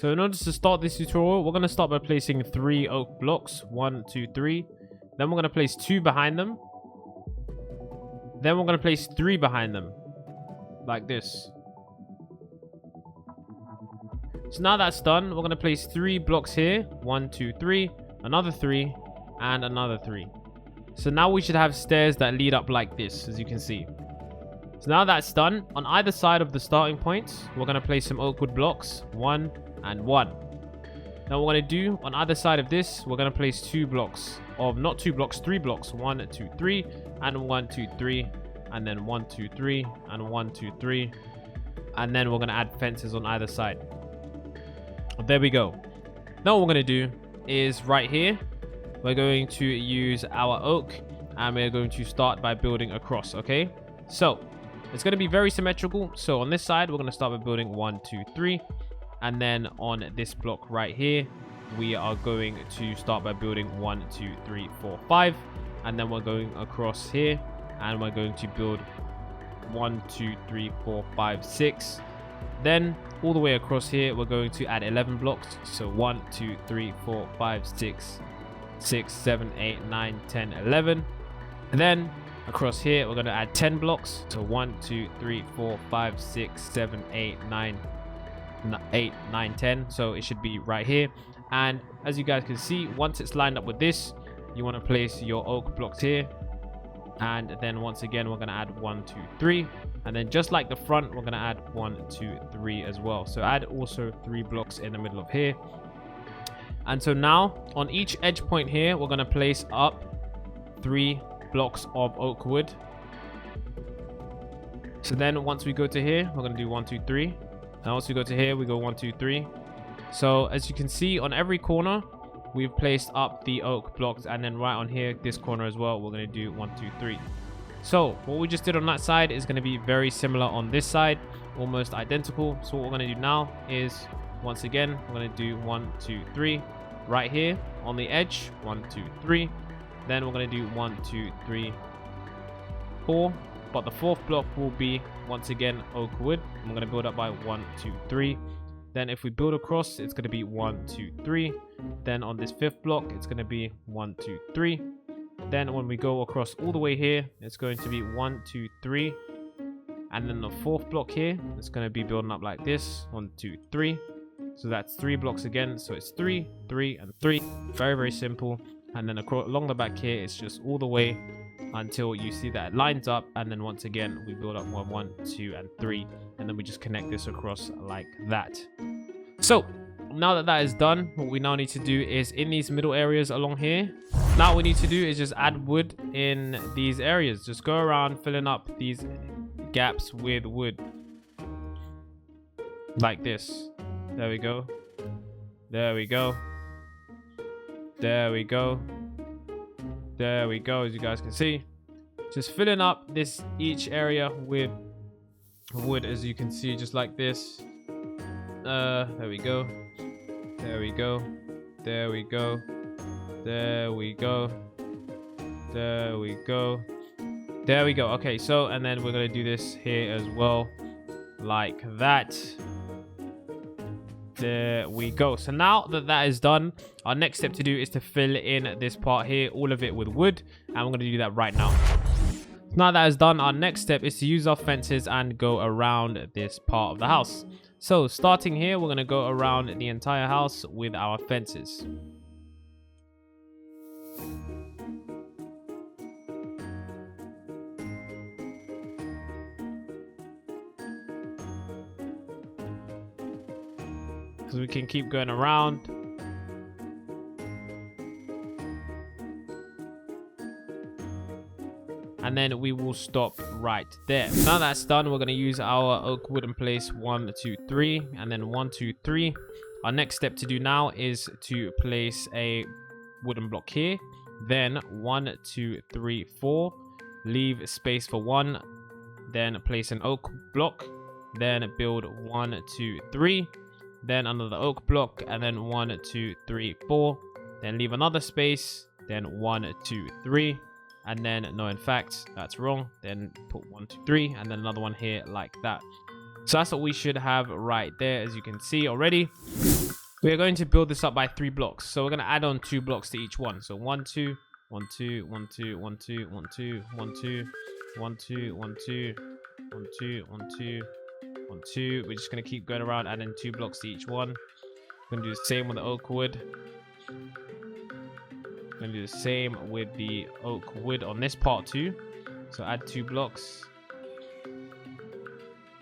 So in order to start this tutorial, we're going to start by placing 3 oak blocks. 1, 2, 3. Then we're going to place 2 behind them. Then we're going to place 3 behind them. Like this. So now that's done, we're going to place 3 blocks here. 1, 2, 3. Another 3. And another 3. So now we should have stairs that lead up like this, as you can see. So now that's done, on either side of the starting point, we're going to place some oak wood blocks. 1 and 1. Now what we're going to do, on either side of this, we're going to place 2 blocks. Of not 2 blocks, 3 blocks. 1, 2, 3. And 1, 2, 3. And then 1, 2, 3. And 1, 2, 3. And then we're going to add fences on either side. There we go. Now what we're going to do is right here, we're going to use our oak and we're going to start by building across. Okay, so it's going to be very symmetrical. So on this side, we're going to start by building 1, 2, 3. And then on this block right here, we are going to start by building 1, 2, 3, 4, 5. And then we're going across here and we're going to build 1, 2, 3, 4, 5, 6. Then all the way across here, we're going to add 11 blocks. So 1, 2, 3, 4, 5, 6, 7, 8, 9, 10, 11. And then across here, we're going to add 10 blocks. So 1, 2, 3, 4, 5, 6, 7, 8, 9, 10. So it should be right here. And as you guys can see, once it's lined up with this, you want to place your oak blocks here. And then once again, we're going to add 1, 2, 3. And then just like the front, we're going to add 1, 2, 3 as well. So add also 3 blocks in the middle of here. And so now on each edge point here, we're going to place up 3 blocks of oak wood. So then once we go to here, we're going to do 1, 2, 3. Now once we go to here, we go 1, 2, 3. So as you can see on every corner, we've placed up the oak blocks. And then right on here, this corner as well, we're going to do 1, 2, 3. So what we just did on that side is going to be very similar on this side, almost identical. So what we're going to do now is, once again, we're going to do 1, 2, 3 right here on the edge. 1, 2, 3. Then we're going to do 1, 2, 3, 4. But the 4th block will be once again oak wood. I'm going to build up by 1, 2, 3. Then if we build across, it's going to be 1, 2, 3. Then on this 5th block, it's going to be 1, 2, 3. Then when we go across all the way here, it's going to be 1, 2, 3. And then the 4th block here, it's going to be building up like this. 1, 2, 3. So that's 3 blocks again. So it's 3, 3, and 3. Very, very simple. And then along the back here, it's just all the way until you see that it lines up. And then once again, we build up 1, 1, 2, and 3. And then we just connect this across like that. So now that that is done, what we now need to do is in these middle areas along here, now what we need to do is just add wood in these areas. Just go around filling up these gaps with wood like this. There we go. There we go. There we go. There we go. As you guys can see, just filling up each area with wood, as you can see, just like this. There we go. There we go. There we go. There we go. There we go. There we go. Okay, so and then we're gonna do this here as well, like that. There we go. So now that that is done, our next step to do is to fill in this part here, all of it with wood, and we're gonna do that right now. Now that is done, our next step is to use our fences and go around this part of the house. So starting here, we're going to go around the entire house with our fences. So we can keep going around. And then we will stop right there. Now that's done, we're going to use our oak wood and place 1, 2, 3, and then 1, 2, 3. Our next step to do now is to place a wooden block here. Then 1, 2, 3, 4. Leave space for 1. Then place an oak block. Then build 1, 2, 3. Then another oak block. And then 1, 2, 3, 4. Then leave another space. Then 1, 2, 3. And then no, in fact that's wrong. Then put 1, 2, 3, and then another one here like that. So that's what we should have right there, as you can see already. We are going to build this up by 3 blocks. So we're going to add on 2 blocks to each one. So 1, 2, 1, 2, 1, 2, 1, 2, 1, 2, 1, 2, 1, 2, 1, 2, 1, 2, 1, 2, 1, 2. We're just going to keep going around, adding 2 blocks to each one. We're going to do the same with the oak wood. We're going to do the same with the oak wood on this part too. So add 2 blocks.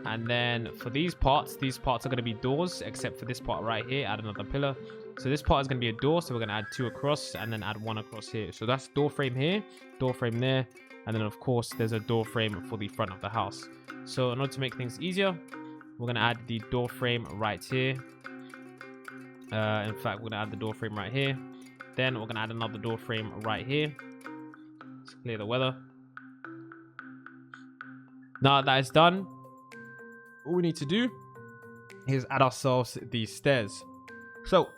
And then for these parts are going to be doors, except for this part right here. Add another pillar. So this part is going to be a door, so we're going to add 2 across and then add 1 across here. So that's door frame here, door frame there, and then of course there's a door frame for the front of the house. So in order to make things easier, we're going to add the door frame right here. In fact, we're going to add the door frame right here. Then we're going to add another door frame right here. Let's clear the weather. Now that is done, all we need to do is add ourselves these stairs. So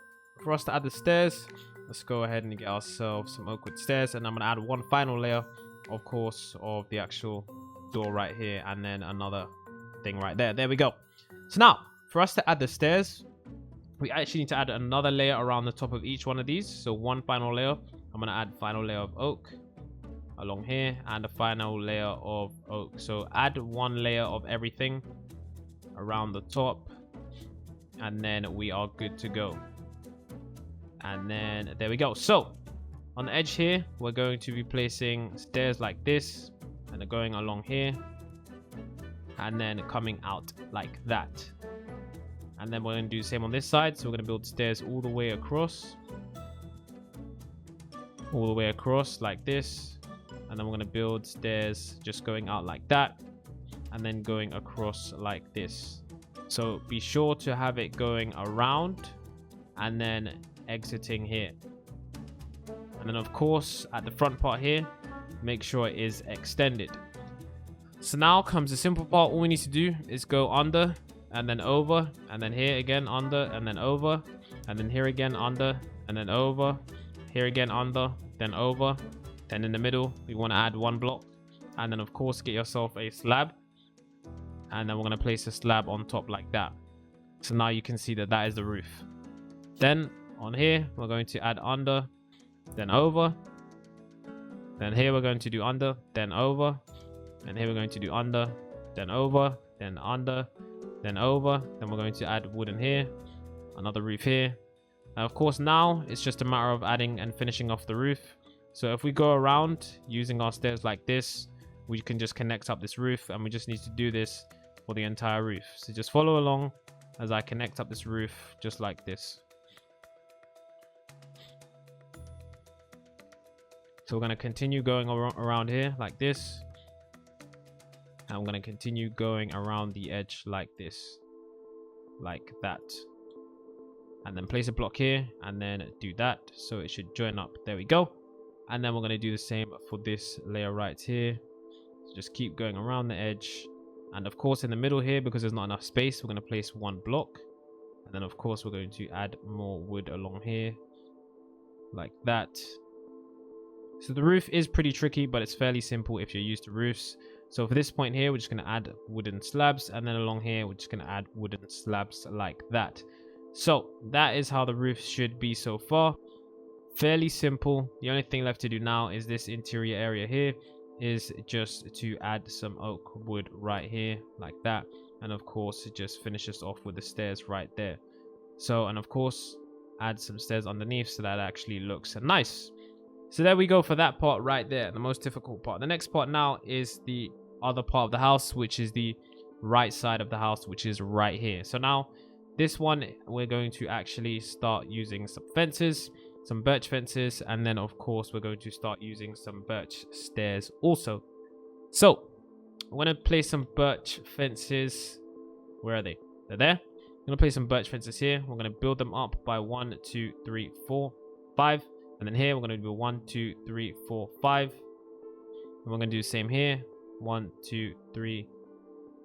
for us to add the stairs, let's go ahead and get ourselves some oak wood stairs, and I'm going to add 1 final layer, of course, of the actual door right here, and then another thing right there. There we go. So now for us to add the stairs, we actually need to add another layer around the top of each one of these. So 1 final layer, I'm going to add final layer of oak along here, and a final layer of oak. So add 1 layer of everything around the top, and then we are good to go. And then there we go. So on the edge here, we're going to be placing stairs like this, and they're going along here, and then coming out like that. And then we're going to do the same on this side. So we're going to build stairs all the way across like this, and then we're going to build stairs just going out like that, and then going across like this. So be sure to have it going around and then exiting here. And then of course at the front part here, make sure it is extended. So now comes the simple part. All we need to do is go under and then over, and then here again under and then over, and then here again under and then over, here again under, then over. Then in the middle we want to add 1 block, and then of course get yourself a slab, and then we're going to place a slab on top like that. So now you can see that that is the roof. Then on here we're going to add under, then over, then here we're going to do under, then over, and here we're going to do under, then over, then under, then over. Then we're going to add wood in here, another roof here. And of course now it's just a matter of adding and finishing off the roof. So if we go around using our stairs like this, we can just connect up this roof, and we just need to do this for the entire roof. So just follow along as I connect up this roof just like this. So we're going to continue going around here like this, and I'm going to continue going around the edge like this, like that, and then place a block here and then do that, so it should join up. There we go. And then we're going to do the same for this layer right here. So just keep going around the edge, and of course in the middle here, because there's not enough space, we're going to place 1 block, and then of course we're going to add more wood along here like that. So the roof is pretty tricky, but it's fairly simple if you're used to roofs. So for this point here, we're just going to add wooden slabs, and then along here we're just going to add wooden slabs like that. So that is how the roof should be so far. Fairly simple. The only thing left to do now is this interior area here is just to add some oak wood right here like that, and of course it just finishes off with the stairs right there. So, and of course add some stairs underneath so that actually looks nice. So there we go for that part right there, the most difficult part. The next part now is the other part of the house, which is the right side of the house, which is right here. So now this one we're going to actually start using some fences, some birch fences, and then of course we're going to start using some birch stairs also. So I'm going to place some birch fences. Where are they? They're there. I'm going to place some birch fences here. We're going to build them up by 1 2 3 4 5, and then here we're going to do 1 2 3 4 5, and we're going to do the same here. 1 2 3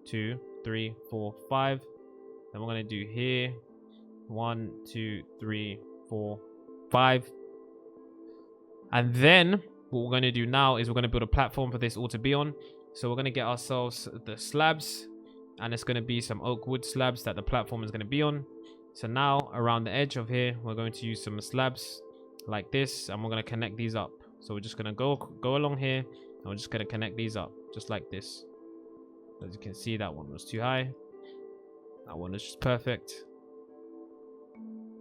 2 3 4 5. Then we're going to do here 1 2 3 4 5. And then what we're going to do now is we're going to build a platform for this all to be on. So we're going to get ourselves the slabs, and it's going to be some oak wood slabs that the platform is going to be on. So now around the edge of here, we're going to use some slabs like this, and we're going to connect these up. So we're just going to go along here, and we're just going to connect these up just like this. As you can see, that one was too high. That one is just perfect.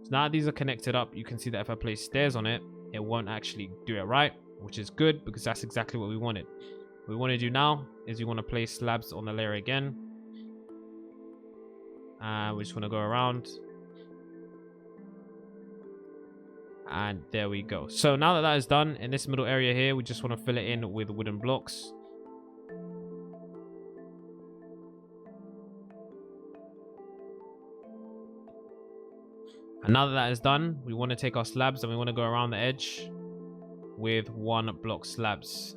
So now these are connected up, you can see that if I place stairs on it, it won't actually do it right, which is good because that's exactly what we wanted. What we want to do now is we want to place slabs on the layer again. And we just want to go around. And there we go. So now that that is done, in this middle area here, we just want to fill it in with wooden blocks. And now that that is done, we want to take our slabs and we want to go around the edge with 1 block slabs.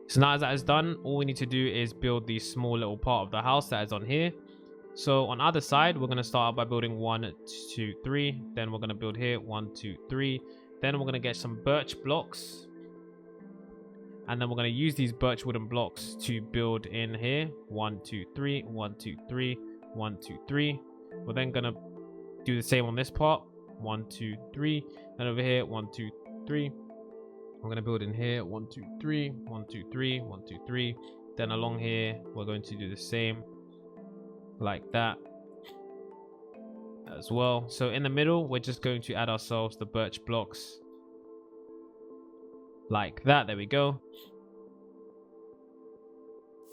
So now as that is done, all we need to do is build the small little part of the house that is on here. So on either side, we're going to start out by building 1, 2, 3. Then we're going to build here 1, 2, 3. Then we're going to get some birch blocks. And then we're going to use these birch wooden blocks to build in here. 1, 2, 3, 1, 2, 3, 1, 2, 3. We're then going to do the same on this part. 1, 2, 3. And over here, 1, 2, 3. We're going to build in here. 1, 2, 3, 1, 2, 3, 1, 2, 3. Then along here, we're going to do the same like that as well. So in the middle, we're just going to add ourselves the birch blocks like that. There we go.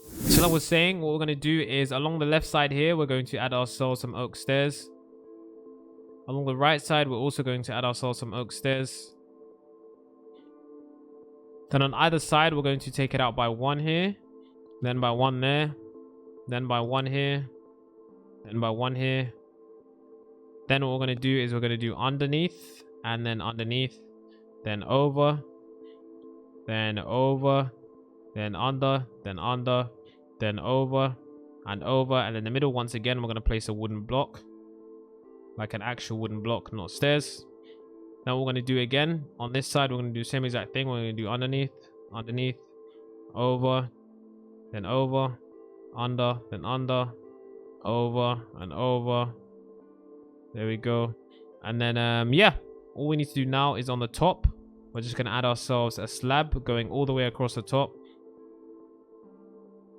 So like I was saying, what we're going to do is along the left side here, we're going to add ourselves some oak stairs. Along the right side, we're also going to add ourselves some oak stairs. Then on either side, we're going to take it out by 1 here, then by 1 there, then by 1 here, then by 1 here. Then what we're going to do is we're going to do underneath, and then underneath, then over, then over, then under, then under, then over, and over. And in the middle, once again, we're going to place a wooden block, like an actual wooden block, not stairs. Now what we're going to do again, on this side, we're going to do the same exact thing. We're going to do underneath, underneath, over, then over, under, then under, over, and over. There we go. And then, yeah, all we need to do now is on the top, we're just going to add ourselves a slab going all the way across the top.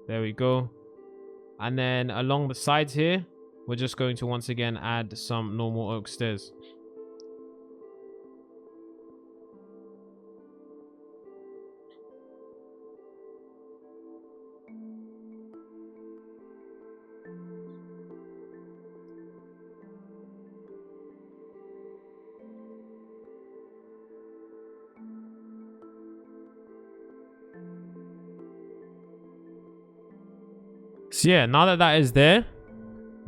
There we go. And then along the sides here, we're just going to once again add some normal oak stairs. So yeah, now that that is there,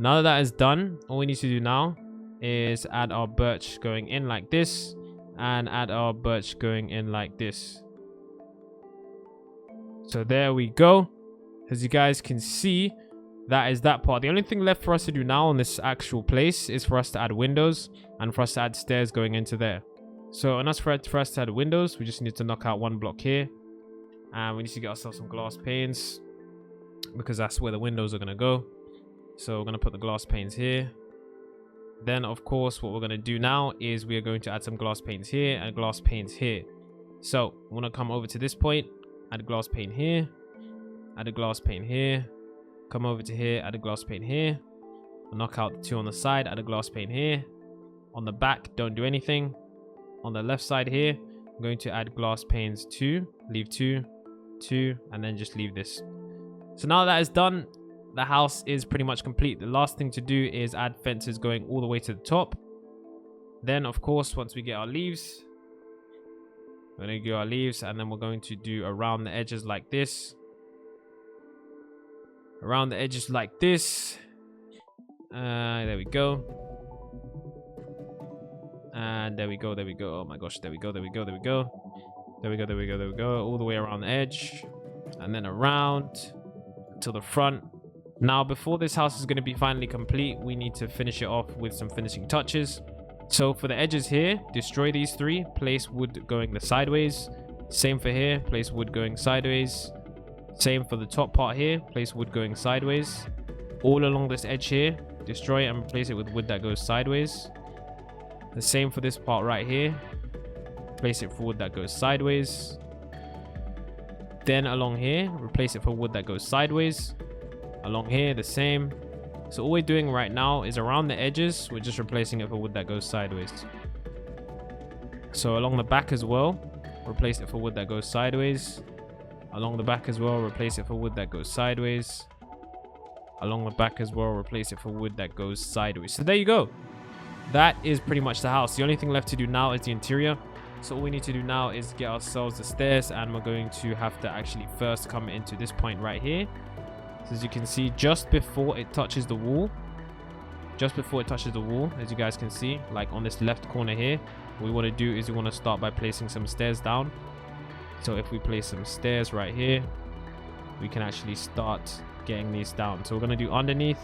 now that that is done, all we need to do now is add our birch going in like this, and add our birch going in like this. So there we go. As you guys can see, that is that part. The only thing left for us to do now on this actual place is for us to add windows and for us to add stairs going into there. So and for us to add windows, we just need to knock out 1 block here, and we need to get ourselves some glass panes, because that's where the windows are going to go. So we're going to put the glass panes here. Then of course what we're going to do now is we are going to add some glass panes here and glass panes here. So we want to come over to this point, add a glass pane here, add a glass pane here, come over to here, add a glass pane here, knock out the 2 on the side, add a glass pane here. On the back, don't do anything. On the left side here, I'm going to add glass panes 2, leave 2, 2, and then just leave this. So now that is done, the house is pretty much complete. The last thing to do is add fences going all the way to the top. Then of course, once we get our leaves, we're going to do our leaves, and then we're going to do around the edges like this. Around the edges like this. There we go. And there we go, there we go. Oh my gosh, there we go, there we go, there we go. There we go, there we go, there we go. All the way around the edge. And then around to the front. Now before this house is going to be finally complete, we need to finish it off with some finishing touches. So for the edges here, destroy these 3, place wood going the sideways. Same for here, place wood going sideways. Same for the top part here. Place wood going sideways. All along this edge here, destroy it and replace it with wood that goes sideways. The same for this part right here. Replace it for wood that goes sideways. Then along here, replace it for wood that goes sideways. Along here, the same. So all we're doing right now is around the edges, we're just replacing it for wood that goes sideways. So along the back as well, replace it for wood that goes sideways. Along the back as well, replace it for wood that goes sideways. Along the back as well, replace it for wood that goes sideways. So there you go. That is pretty much the house. The only thing left to do now is the interior. So all we need to do now is get ourselves the stairs, and we're going to have to actually first come into this point right here. So as you can see, just before it touches the wall, as you guys can see, like on this left corner here, what we want to do is we want to start by placing some stairs down. So if we place some stairs right here, we can actually start getting these down. So we're going to do underneath,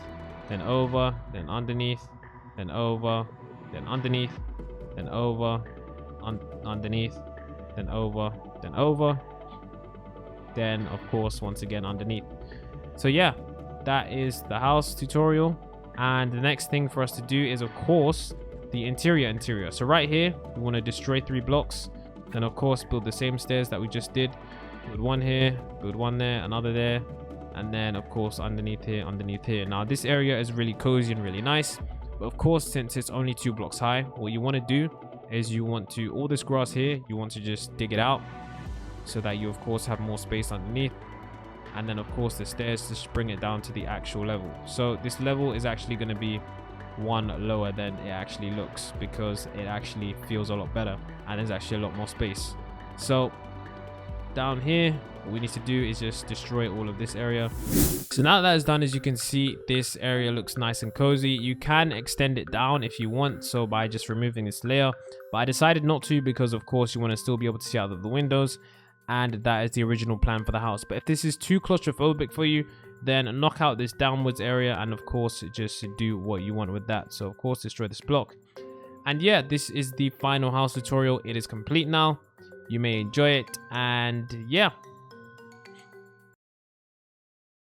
then over, then underneath, then over, then underneath, then over, underneath, then over, then over, then of course once again underneath. So yeah, that is the house tutorial. And the next thing for us to do is of course the interior. So right here we want to destroy 3 blocks, then of course build the same stairs that we just did. Build one here, build one there, another there, and then of course underneath here. Now this area is really cozy and really nice, but of course since it's only 2 blocks high, what you want to do is you want to, all this grass here, you want to just dig it out so that you of course have more space underneath. And then of course the stairs just bring it down to the actual level. So this level is actually going to be 1 lower than it actually looks, because it actually feels a lot better and there's actually a lot more space. So down here, what we need to do is just destroy all of this area. So now that is done, as you can see, this area looks nice and cozy. You can extend it down if you want, so by just removing this layer, but I decided not to because of course you want to still be able to see out of the windows, and that is the original plan for the house. But if this is too claustrophobic for you, then knock out this downwards area and of course just do what you want with that. So of course destroy this block. And yeah, this is the final house tutorial. It is complete now. You may enjoy it, and yeah,